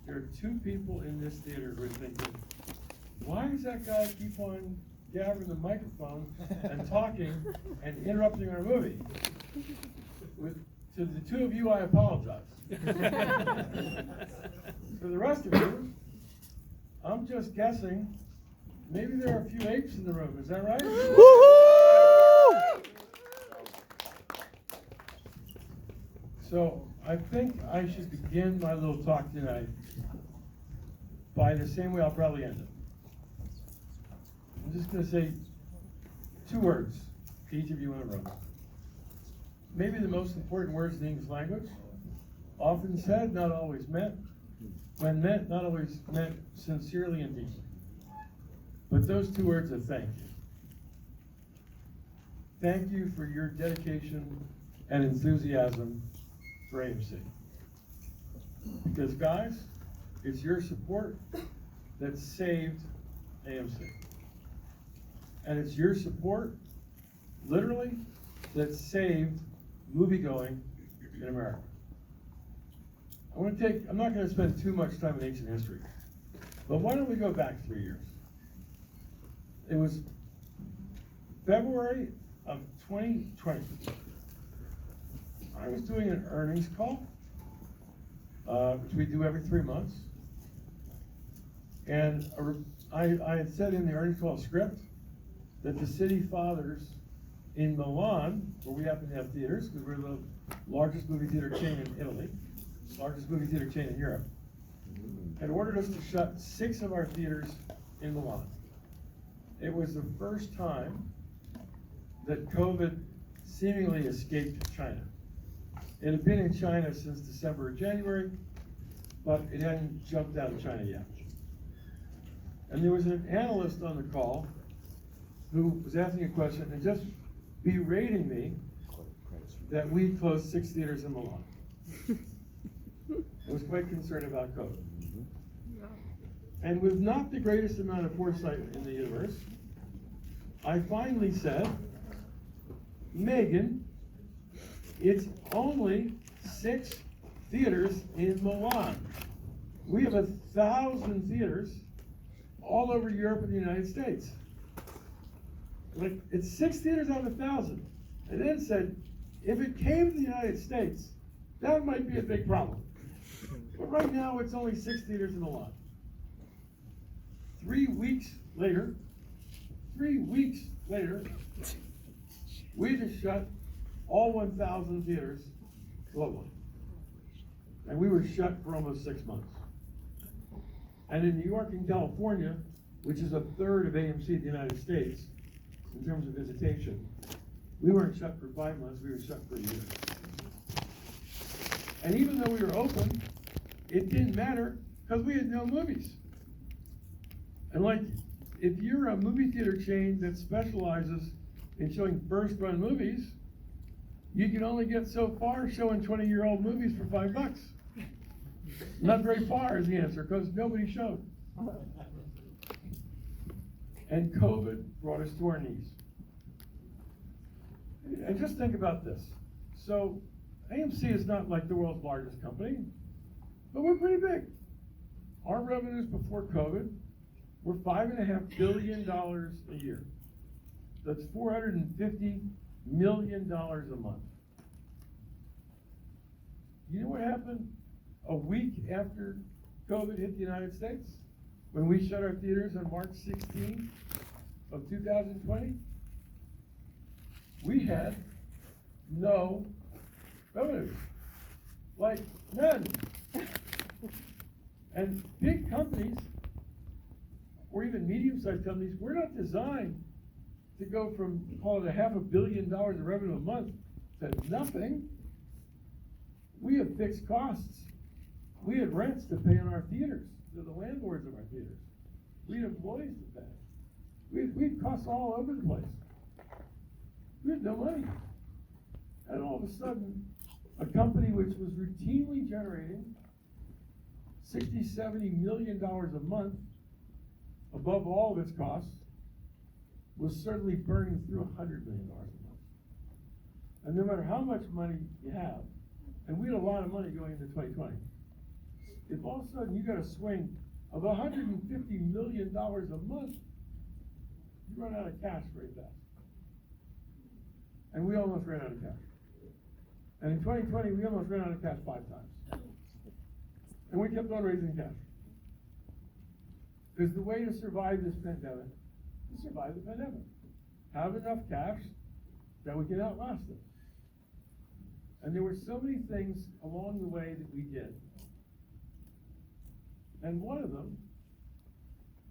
there are two people in this theater who are thinking, why does that guy keep on gathering the microphone and talking and interrupting our movie? To the two of you, I apologize. For the rest of you, I'm just guessing, maybe there are a few apes in the room, is that right? Woohoo! So I think I should begin my little talk tonight by the same way I'll probably end it. I'm just going to say two words to each of you in a row. Maybe the most important words in the English language, often said, not always meant, when meant, not always meant sincerely and deeply. But those two words are thank you. Thank you for your dedication and enthusiasm for AMC. Because guys, it's your support that saved AMC. And it's your support, literally, that saved moviegoing in America. I'm not going to spend too much time in ancient history, but why don't we go back 3 years? It was February of 2020. I was doing an earnings call, which we do every 3 months. And I had said in the earnings call script that the city fathers in Milan, where we happen to have theaters, because we're the largest movie theater chain in Italy, largest movie theater chain in Europe, had ordered us to shut 6 of our theaters in Milan. It was the first time that COVID seemingly escaped China. It had been in China since December or January, but it hadn't jumped out of China yet. And there was an analyst on the call who was asking a question and just berating me that we closed 6 theaters in Milan. I was quite concerned about COVID. And with not the greatest amount of foresight in the universe, I finally said, Megan, it's only 6 theaters in Milan. We have 1,000 theaters all over Europe and the United States. Like, it's 6 theaters out of 1,000. And then said, if it came to the United States, that might be a big problem. But right now, it's only 6 theaters in Milan. 3 weeks later, we just shut all 1,000 theaters globally. And we were shut for almost 6 months. And in New York and California, which is a third of AMC in the United States, in terms of visitation, we weren't shut for 5 months, we were shut for a year. And even though we were open, it didn't matter because we had no movies. And like, if you're a movie theater chain that specializes in showing first-run movies, you can only get so far showing 20-year-old movies for $5. Not very far is the answer, because nobody showed. And COVID brought us to our knees. And just think about this. So AMC is not like the world's largest company, but we're pretty big. Our revenues before COVID were $5.5 billion a year. That's $450 million a month. You know what happened a week after COVID hit the United States? When we shut our theaters on March 16 of 2020? We had no revenues. Like, none. And big companies, or even medium-sized companies, we're not designed to go from, call it $500 million of revenue a month to nothing. We have fixed costs. We had rents to pay on our theaters. They're the landlords of our theaters. We had employees to pay. We had costs all over the place. We had no money. And all of a sudden, a company which was routinely generating $60, $70 million a month above all of its costs was certainly burning through $100 million a month. And no matter how much money you have, and we had a lot of money going into 2020, if all of a sudden you got a swing of $150 million a month, you run out of cash very fast. And we almost ran out of cash. And in 2020, we almost ran out of cash 5 times. And we kept on raising cash. Because the way to survive this pandemic is survive the pandemic. Have enough cash that we can outlast it. And there were so many things along the way that we did. And one of them,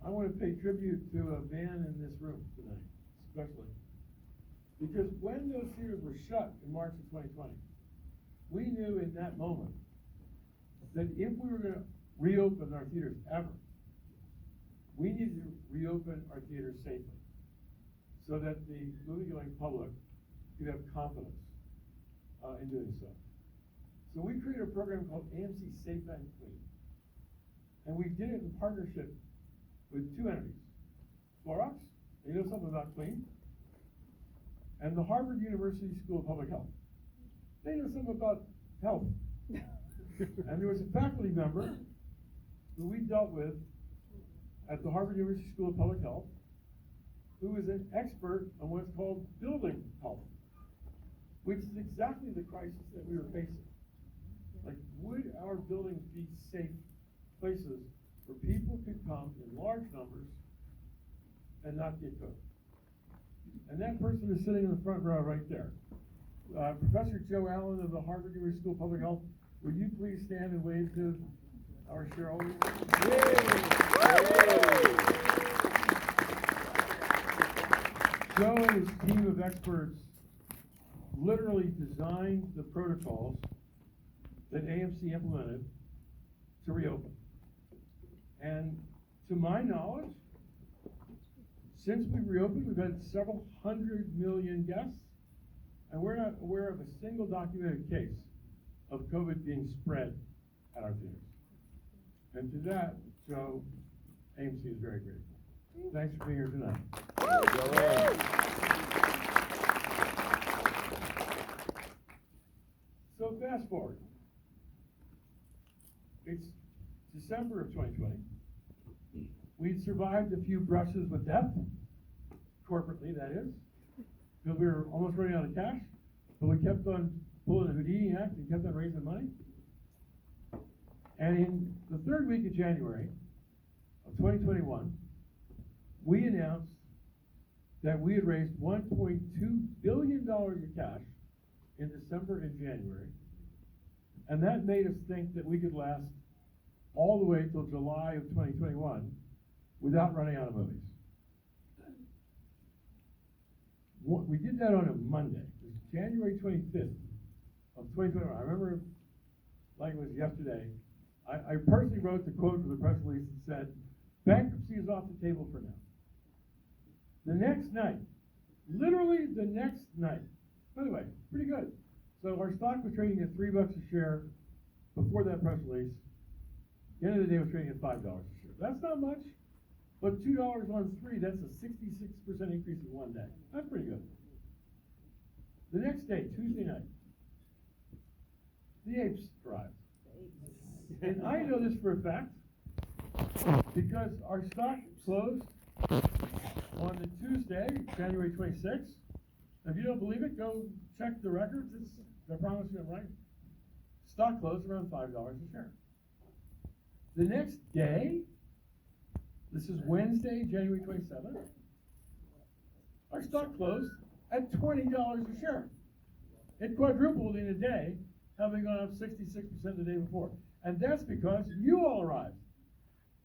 I want to pay tribute to a man in this room tonight, especially. Because when those theaters were shut in March of 2020, we knew in that moment that if we were going to reopen our theaters ever, we needed to reopen our theaters safely so that the movie-going public could have confidence in doing so. So we created a program called AMC Safe and Clean. And we did it in partnership with 2 entities. Clorox, you know something about clean, and the Harvard University School of Public Health. They know something about health. And there was a faculty member who we dealt with at the Harvard University School of Public Health who is an expert on what's called building health, which is exactly the crisis that we were facing. Like, would our buildings be safe places where people could come in large numbers and not get COVID? And that person is sitting in the front row right there. Professor Joe Allen of the Harvard University School of Public Health, would you please stand and wave to our shareholders? Joe and his team of experts literally designed the protocols that AMC implemented to reopen. And to my knowledge, since we reopened, we've had several 100 million guests, and we're not aware of a single documented case of COVID being spread at our theaters. And to that, Joe, AMC is very grateful. Thanks for being here tonight. So fast forward. It's December of 2020. We'd survived a few brushes with death, corporately that is, because we were almost running out of cash, but we kept on pulling the Houdini Act and kept on raising money. And in the 3rd week of January of 2021, we announced that we had raised $1.2 billion in cash in December and January. And that made us think that we could last all the way till July of 2021 without running out of movies. We did that on a Monday. It was January 25th of 2021. I remember like it was yesterday. I personally wrote the quote for the press release that said, "Bankruptcy is off the table for now." The next night, literally the next night, by the way, pretty good. So our stock was trading at $3 a share before that press release. The end of the day, it was trading at $5 a share. That's not much, but $2 on 3, that's a 66% increase in one day. That's pretty good. The next day, Tuesday night, the apes arrived. And I know this for a fact because our stock closed on the Tuesday, January 26th. If you don't believe it, go check the records. I promise you I'm right. Stock closed around $5 a share. The next day, this is Wednesday, January 27th, our stock closed at $20 a share. It quadrupled in a day, having gone up 66% the day before. And that's because you all arrived.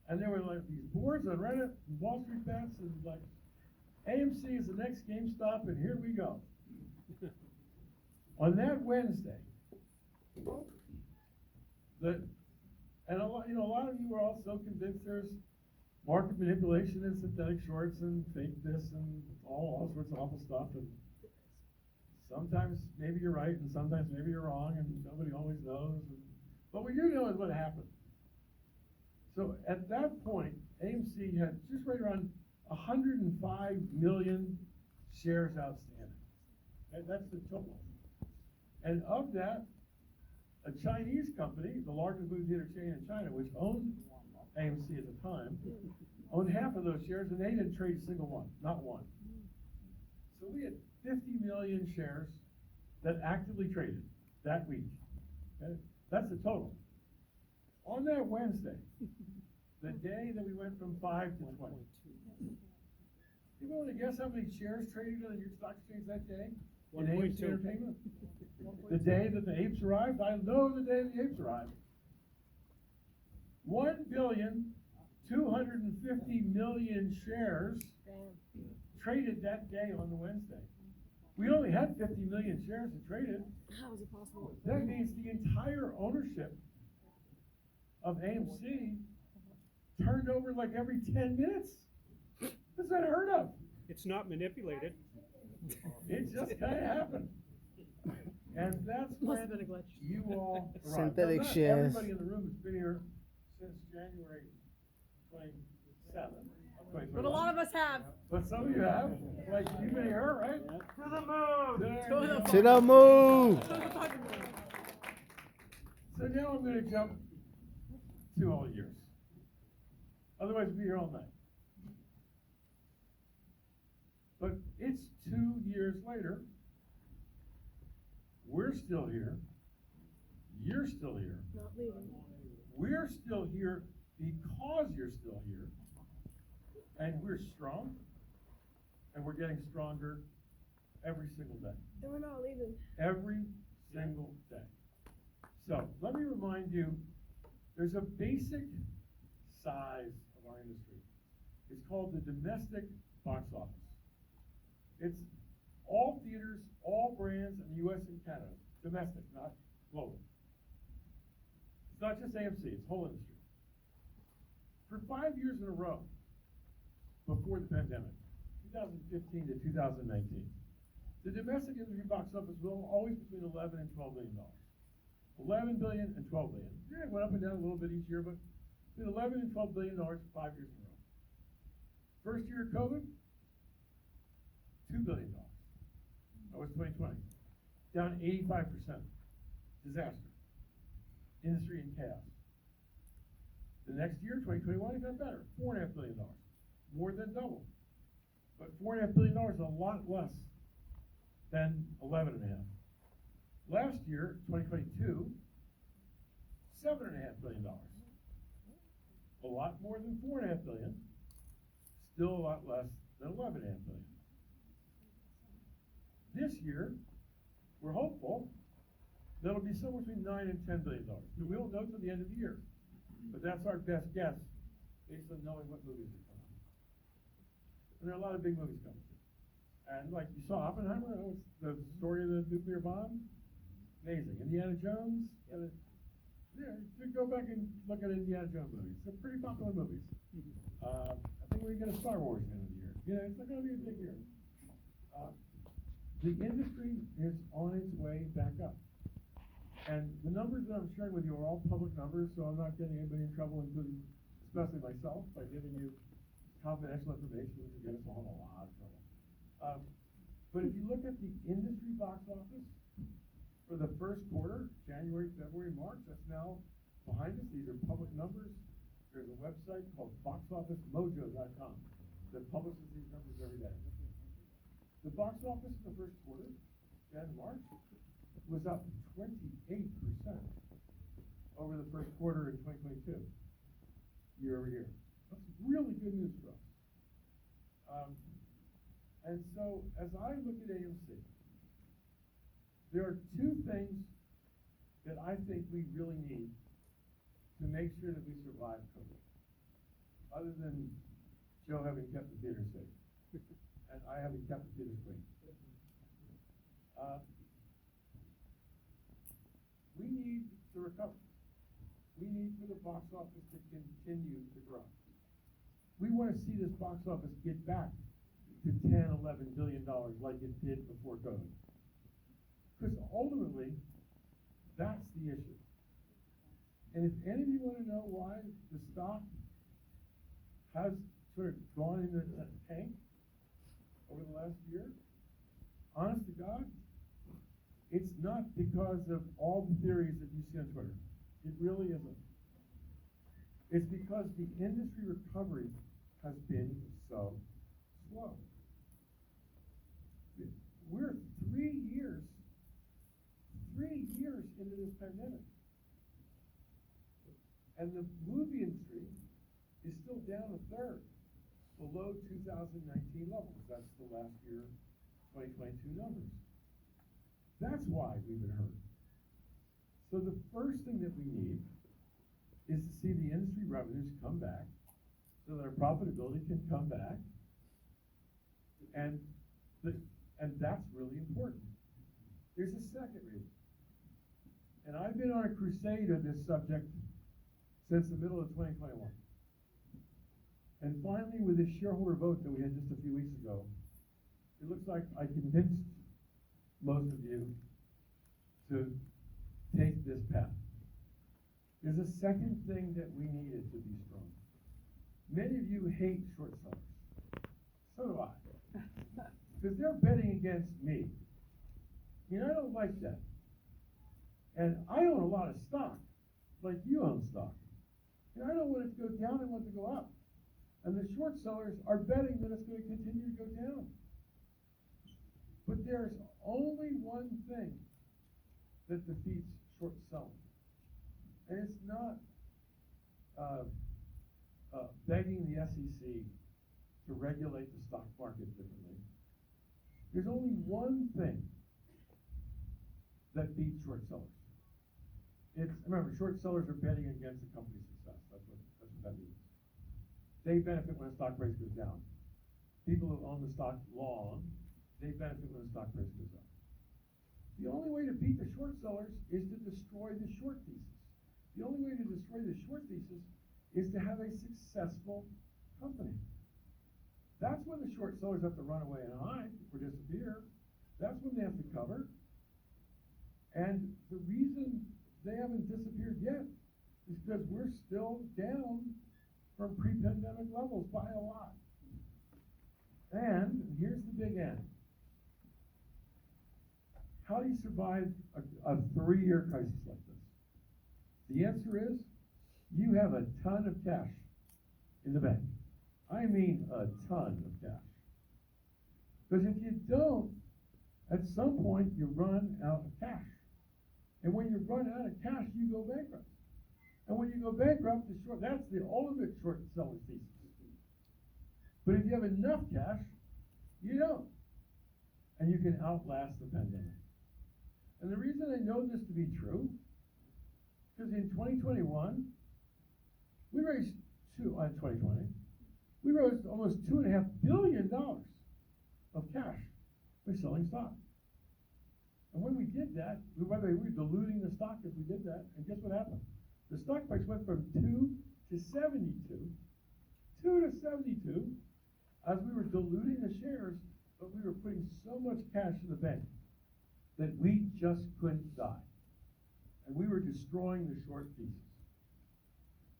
And there were like these boards on Reddit and Wall Street bets and like, AMC is the next GameStop, and here we go. On that Wednesday, and a lot of you were also convinced there's market manipulation and synthetic shorts and fake this and all sorts of awful stuff. And sometimes maybe you're right, and sometimes maybe you're wrong, and nobody always knows. But we do know is what happened. So at that point, AMC had just right around 105 million shares outstanding. And that's the total. And of that, a Chinese company, the largest movie theater chain in China, which owned AMC at the time, owned half of those shares, and they didn't trade a single one, not one. So we had 50 million shares that actively traded that week. Okay? That's the total. On that Wednesday, the day that we went from 5 to 20, you want to guess how many shares traded on your stock exchange that day? In AMC Entertainment? The day that the apes arrived? I know the day the apes arrived. 1,250,000,000 shares traded that day on the Wednesday. We only had 50 million shares that traded. How is it possible? That means the entire ownership of AMC turned over like every 10 minutes. That's unheard of. It's not manipulated. It just kind of happened. And that's Must have when been a glitch. you all arrived. Synthetic Now, not shares. everybody in the room has been here since January 27th. But a lot of us have. But some of you have. Like, you've been here, right? To the moon! To the move. So now I'm going to jump 2 whole years. Otherwise, we'll be here all night. But it's 2 years later. We're still here. You're still here. Not leaving. We're still here because you're still here. And we're strong. And we're getting stronger every single day. And we're not leaving. Every single day. So let me remind you, there's a basic size of our industry. It's called the domestic box office. It's all theaters, all brands in the US and Canada. Domestic, not global. It's not just AMC, it's whole industry. For 5 years in a row, before the pandemic, 2015 to 2019, the domestic industry box office will always between $11 and $12 billion. $11 billion and $12 billion. Yeah, it went up and down a little bit each year, but between $11 and $12 billion for 5 years in a row. First year of COVID, $2 billion. That was 2020. Down 85%. Disaster. Industry in chaos. The next year, 2021, it got better. $4.5 billion. More than double. But $4.5 billion is a lot less than 11.5. Last year, 2022, $7.5 billion. A lot more than $4.5 billion. Still a lot less than $11.5 billion. This year, we're hopeful that'll be somewhere between $9 and $10 billion. We don't know till the end of the year, but that's our best guess based on knowing what movies are coming. And there are a lot of big movies coming. And like you saw Oppenheimer, the story of the nuclear bomb, amazing. Indiana Jones, go back and look at Indiana Jones movies. They're pretty popular movies. I think we're going to get a Star Wars at the end of the year. It's not going to be a big year. The industry is on its way back up. And the numbers that I'm sharing with you are all public numbers, so I'm not getting anybody in trouble, including especially myself, by giving you confidential information, which will get us all in a lot of trouble. But if you look at the industry box office for the first quarter, January, February, March, that's now behind us. These are public numbers. There's a website called boxofficemojo.com that publishes these numbers every day. The box office in the first quarter, Jan and March, was up 28% over the first quarter in 2022, year over year. That's really good news for us. And so, as I look at AMC, there are 2 things that I think we really need to make sure that we survive COVID, other than Joe having kept the theater safe. And I haven't kept the theaters clean. We need to recover. We need for the box office to continue to grow. We want to see this box office get back to $10, $11 billion like it did before COVID. Because ultimately, that's the issue. And if any of you want to know why the stock has sort of gone into a tank over the last year, honest to God, It's not because of all the theories that you see on Twitter. It really isn't. It's because the industry recovery has been so slow. We're 3 years into this pandemic. And the movie industry is still down a third below 2019 levels. That's the last year, 2022 numbers. That's why we've been hurt. So the first thing that we need is to see the industry revenues come back so that our profitability can come back. And that's really important. There's a second reason. And I've been on a crusade on this subject since the middle of 2021. And finally, with this shareholder vote that we had just a few weeks ago, it looks like I convinced most of you to take this path. There's a second thing that we needed to be strong. Many of you hate short sellers. So do I. Because they're betting against me. I don't like that. And I own a lot of stock, like you own stock. And I don't want it to go down, I want it to go up. And the short sellers are betting that it's going to continue to go down. But there's only one thing that defeats short selling. And it's not begging the SEC to regulate the stock market differently. There's only one thing that beats short sellers. Remember, short sellers are betting against the company's success. That's what that means. They benefit when the stock price goes down. People who own the stock long, they benefit when the stock price goes up. The only way to beat the short sellers is to destroy the short thesis. The only way to destroy the short thesis is to have a successful company. That's when the short sellers have to run away and hide or disappear. That's when they have to cover. And the reason they haven't disappeared yet is because we're still down from pre-pandemic levels by a lot. And here's the big end. How do you survive a 3-year crisis like this? The answer is you have a ton of cash in the bank. I mean a ton of cash. Because if you don't, at some point you run out of cash. And when you run out of cash, you go bankrupt. And when you go bankrupt, that's the ultimate short seller thesis. But if you have enough cash, you don't. And you can outlast the pandemic. And the reason I know this to be true, because in 2021, we raised almost $2.5 billion of cash by selling stock. And when we did that, by the way, we were diluting the stock as we did that, and guess what happened? The stock price went from 2 to 72, as we were diluting the shares, but we were putting so much cash in the bank that we just couldn't die. And we were destroying the short thesis.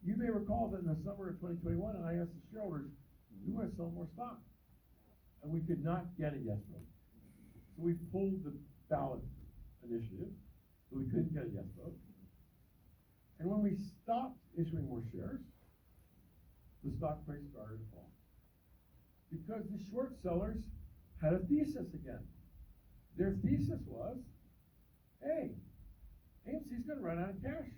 You may recall that in the summer of 2021, I asked the shareholders, we want to sell more stock. And we could not get a yes vote. So we pulled the ballot initiative, so we couldn't get a yes vote. And when we stopped issuing more shares, the stock price started to fall. Because the short sellers had a thesis again. Their thesis was, hey, AMC's going to run out of cash.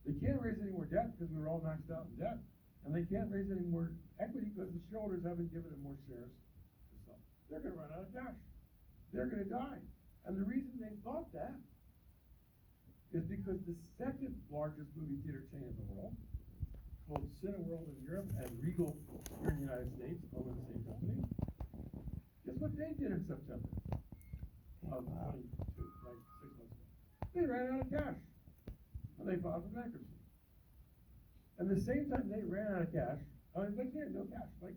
They can't raise any more debt because we were all maxed out in debt. And they can't raise any more equity because the shareholders haven't given them more shares to sell. They're going to run out of cash. They're going to die. And the reason they thought that is because the second largest movie theater chain in the world, called Cineworld in Europe and Regal here in the United States, owned the same company, guess what they did in September of 22, like 6 months ago? They ran out of cash. And they filed for bankruptcy. And the same time they ran out of cash, they had no cash. Like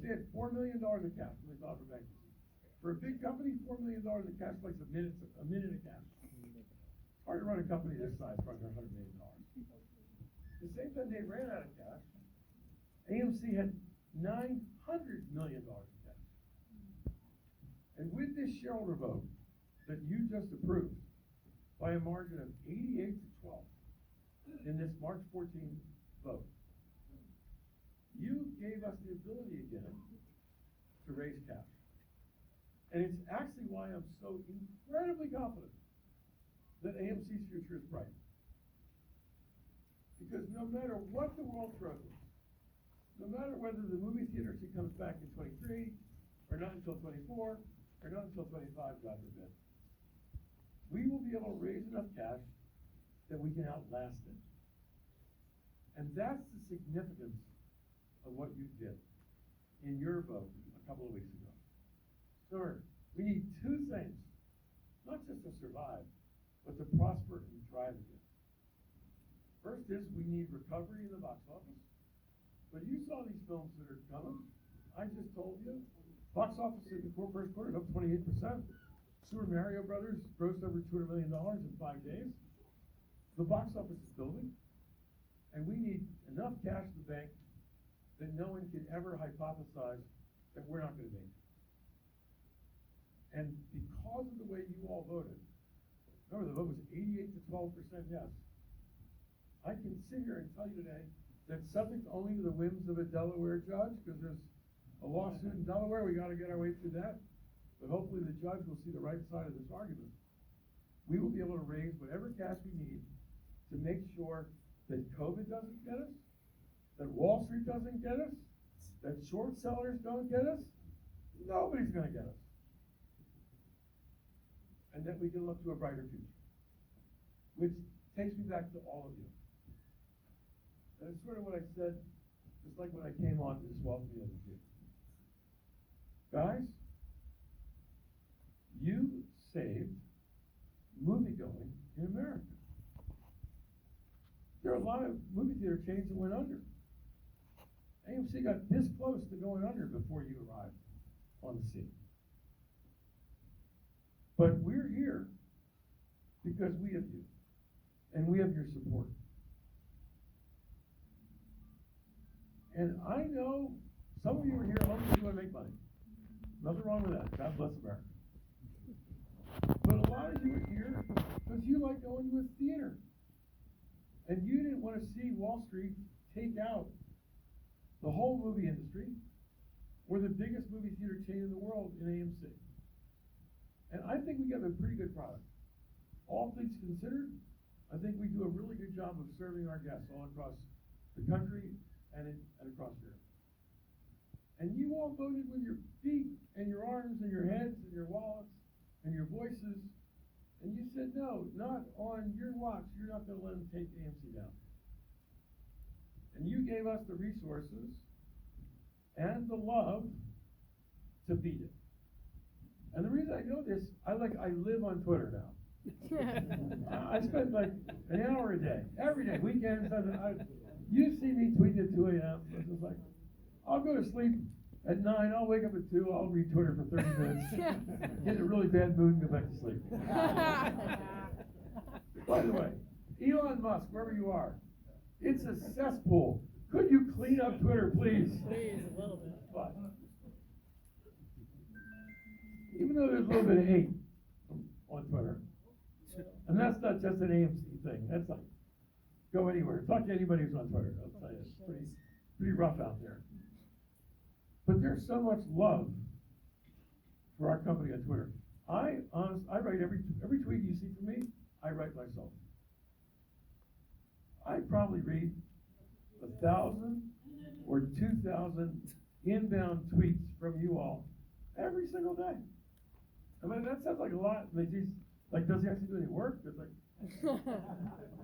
they had $4 million of cash when they filed for bankruptcy. For a big company, $4 million of cash like a minute of cash. It's hard to run a company this size for under $100 million. The same time they ran out of cash, AMC had $900 million of cash. And with this shareholder vote, that you just approved by a margin of 88-12 in this March 14 vote. You gave us the ability again to raise cash. And it's actually why I'm so incredibly confident that AMC's future is bright. Because no matter what the world throws us, no matter whether the movie theater scene comes back in 23, or not until 24, or not until 25, God forbid, we will be able to raise enough cash that we can outlast it. And that's the significance of what you did in your vote a couple of weeks ago. Third, we need two things, not just to survive, but to prosper and thrive again. First is we need recovery in the box office. But you saw these films that are coming. I just told you, box office in the first quarter up 28%. Super Mario Brothers grossed over $200 million in 5 days. The box office is building, and we need enough cash in the bank that no one can ever hypothesize that we're not going to make it. And because of the way you all voted, remember the vote was 88-12% yes. I can sit here and tell you today that subject only to the whims of a Delaware judge, because there's a lawsuit in Delaware, we got to get our way through that. But hopefully the judge will see the right side of this argument. We will be able to raise whatever cash we need to make sure that COVID doesn't get us, that Wall Street doesn't get us, that short sellers don't get us. Nobody's going to get us. And that we can look to a brighter future. Which takes me back to all of you. And it's sort of what I said, just like when I came on to this welcome the other day. Guys, you saved moviegoing in America. There are a lot of movie theater chains that went under. AMC got this close to going under before you arrived on the scene. But we're here because we have you, and we have your support. And I know some of you are here only because you want to make money. Nothing wrong with that. God bless America. But a lot of you are here because you like going to a theater. And you didn't want to see Wall Street take out the whole movie industry. We're the biggest movie theater chain in the world in AMC. And I think we have a pretty good product. All things considered, I think we do a really good job of serving our guests all across the country and across Europe. And you all voted with your feet and your arms and your heads and your wallets and your voices. And you said, no, not on your watch. You're not going to let them take AMC down. And you gave us the resources and the love to beat it. And the reason I know this, I live on Twitter now. I spend like an hour a day, every day, weekends. You see me tweeting at 2 a.m. It's just like, I'll go to sleep at 9, I'll wake up at 2, I'll read Twitter for 30 minutes, get in a really bad mood and go back to sleep. By the way, Elon Musk, wherever you are, it's a cesspool. Could you clean up Twitter, please? Please, a little bit. But even though there's a little bit of hate on Twitter, and that's not just an AMC thing, that's like, go anywhere, talk to anybody who's on Twitter, I'll tell you, it's pretty rough out there. But there's so much love for our company on Twitter. I write every tweet you see from me, I write myself. I probably read 1,000 or 2,000 inbound tweets from you all every single day. I mean, that sounds like a lot. Like, does he actually do any work? It's like,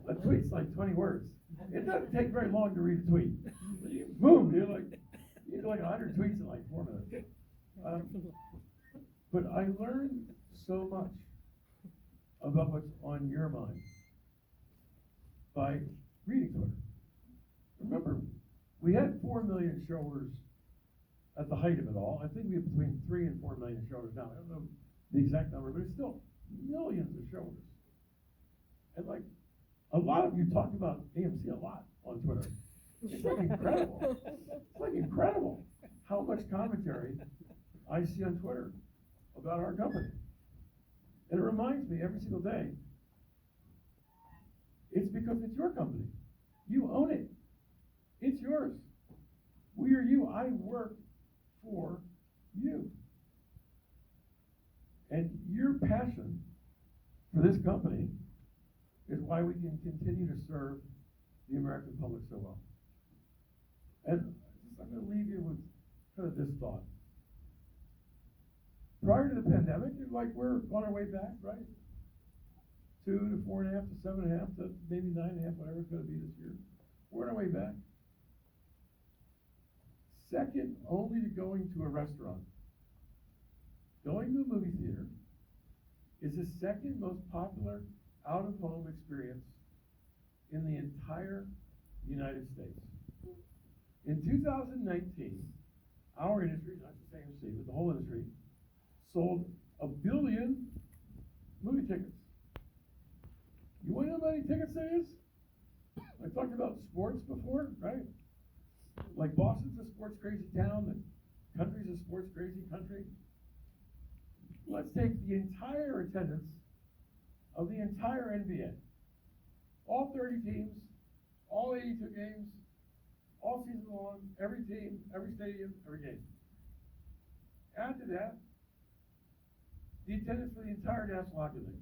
a tweet's like 20 words. It doesn't take very long to read a tweet. Boom, you do like 100 tweets in like 4 minutes. But I learned so much about what's on your mind by reading Twitter. Remember, we had 4 million shareholders at the height of it all. I think we have between 3 and 4 million shareholders now. I don't know the exact number, but it's still millions of shareholders. And like, a lot of you talk about AMC a lot on Twitter. It's like incredible. It's like incredible how much commentary I see on Twitter about our company. And it reminds me every single day, it's because it's your company. You own it. It's yours. We are you. I work for you. And your passion for this company is why we can continue to serve the American public so well. And I'm going to leave you with kind of this thought. Prior to the pandemic, it's like we're on our way back, right? 2 to 4.5 to 7.5 to maybe 9.5, whatever it's going to be this year. We're on our way back. Second only to going to a restaurant. Going to a movie theater is the second most popular out-of-home experience in the entire United States. In 2019, our industry, not just AMC, but the whole industry, sold 1 billion movie tickets. You want to know how many tickets that is? I talked about sports before, right? Like Boston's a sports crazy town, the country's a sports crazy country. Let's take the entire attendance of the entire NBA. All 30 teams, all 82 games, all season long, every team, every stadium, every game. Add to that the attendance for the entire National Hockey League.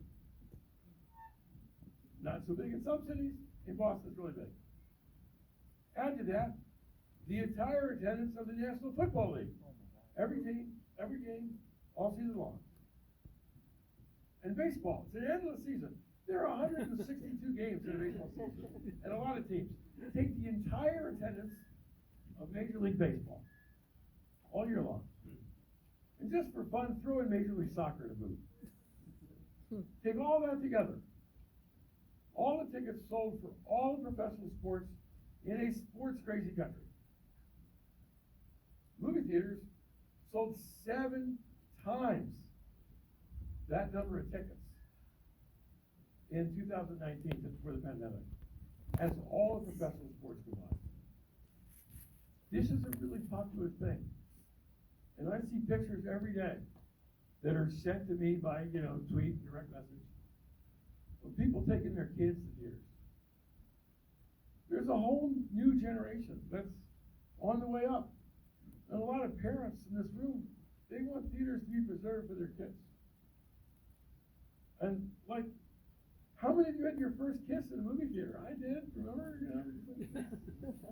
Not so big in some cities, in Boston it's really big. Add to that the entire attendance of the National Football League. Every team, every game, all season long. And baseball, it's an endless season. There are 162 games in a baseball season, and a lot of teams. Take the entire attendance of Major League Baseball, all year long. And just for fun, throw in Major League Soccer to boot. Take all that together. All the tickets sold for all the professional sports in a sports crazy country. Movie theaters sold 7 times that number of tickets in 2019, just before the pandemic, as all the professional sports combined. This is a really popular thing. And I see pictures every day that are sent to me by, tweet, direct message, of people taking their kids to theaters. There's a whole new generation that's on the way up. And a lot of parents in this room, they want theaters to be preserved for their kids. And how many of you had your first kiss in a movie theater? I did, remember?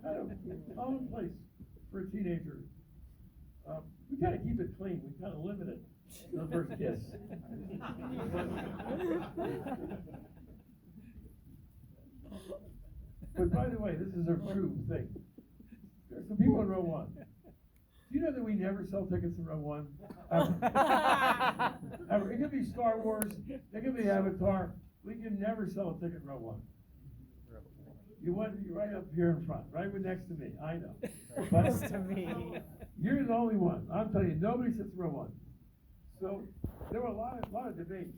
Kind of commonplace for a teenager. We kind of keep it clean. We kind of limit it to the first kiss. But by the way, this is a true thing. There's some people in row 1. Do you know that we never sell tickets in row 1? Ever. Ever. It could be Star Wars. It could be Avatar. We can never sell a ticket in row 1. You want to be right up here in front, right next to me. I know. But to me. You're the only one. I'm telling you, nobody sits in row 1. So there were a lot of debate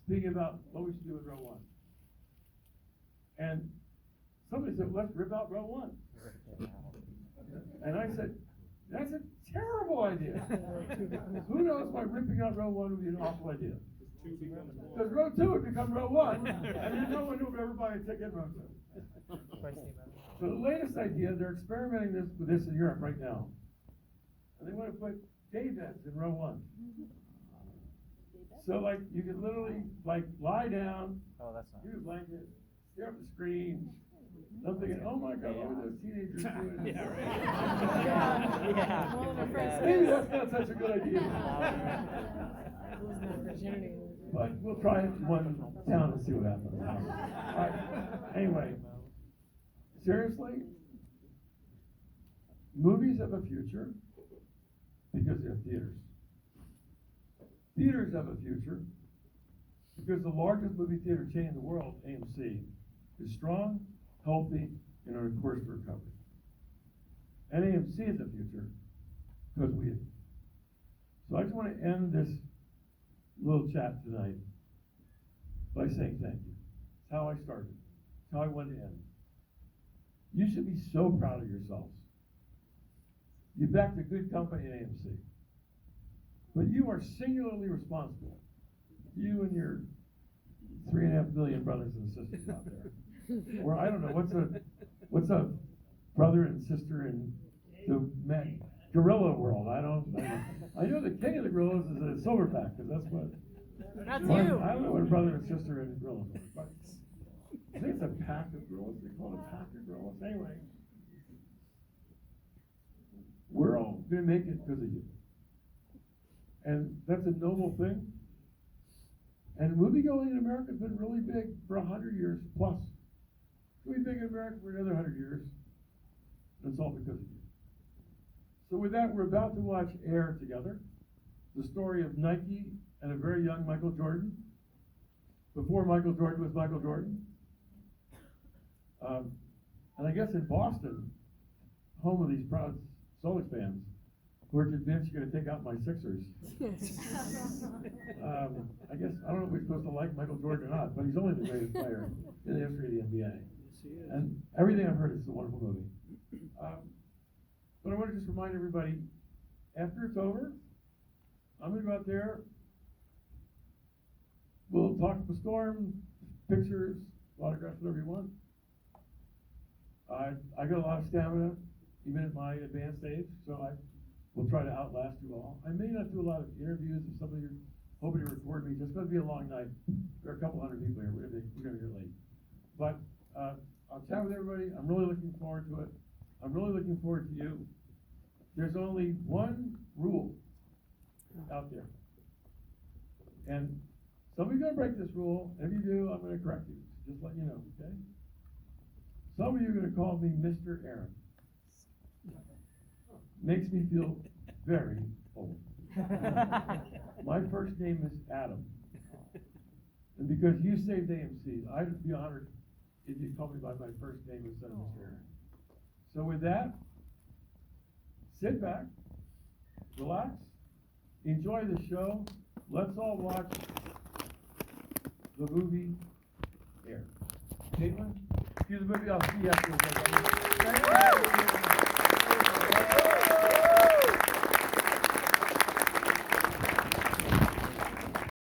speaking about what we should do in row 1. And somebody said, let's rip out row 1. And I said, that's a terrible idea. Who knows why ripping out row 1 would be an awful idea? Because row 2 would become row 1, and then no one would ever buy a ticket in row 2. So the latest idea, they're experimenting with this in Europe right now. And they want to put day beds in row 1. So you could literally lie down, use a blanket, stare at the screen. I'm thinking, oh my God, what are those teenagers doing? Yeah, right. Yeah. Maybe that's not such a good idea. Losing the opportunity. But we'll try it in one town and see what happens. All right. Anyway, seriously, movies have a future because they're theaters. Theaters have a future because the largest movie theater chain in the world, AMC, is strong, healthy, and on a course for recovery. And AMC is the future because we are. So I just want to end this little chat tonight by saying thank you. It's how I started. It's how I want to end. You should be so proud of yourselves. You backed a good company at AMC. But you are singularly responsible. you and your 3.5 million brothers and sisters out there. Or I don't know, what's a brother and sister in the gorilla world? I know the king of the gorillas is a silverback, because that's what. That's I you. don't know what a brother and sister in gorillas are, but I think it's a pack of gorillas. They call it a pack of gorillas. Anyway, we're all gonna make it because of you, and that's a noble thing. And moviegoing in America has been really big for 100 years plus. It'll be big in America for another 100 years. And it's all because of you. So with that, we're about to watch Air together, the story of Nike and a very young Michael Jordan, before Michael Jordan was Michael Jordan. And I guess in Boston, home of these proud Celtics fans, who are convinced you're going to take out my Sixers. I guess, I don't know if we're supposed to like Michael Jordan or not, but he's only the greatest player in the history of the NBA. And everything I've heard is a wonderful movie. But I want to just remind everybody, after it's over, I'm going to go out there. We'll talk up a storm, pictures, autographs, whatever you want. I got a lot of stamina, even at my advanced age, so I will try to outlast you all. I may not do a lot of interviews if some of you are hoping to record me. It's going to be a long night. There are a couple hundred people here. We're going to get late. But I'll chat with everybody. I'm really looking forward to it. I'm really looking forward to you. There's only one rule out there. And some of you are going to break this rule. If you do, I'm going to correct you. Just let you know, okay? Some of you are going to call me Mr. Aron. Makes me feel very old. My first name is Adam. And because you saved AMC, I'd be honored if you called me by my first name instead of Mr. Aron. So with that, sit back, relax, enjoy the show. Let's all watch the movie Air. Caitlin, cue the movie. I'll see you after.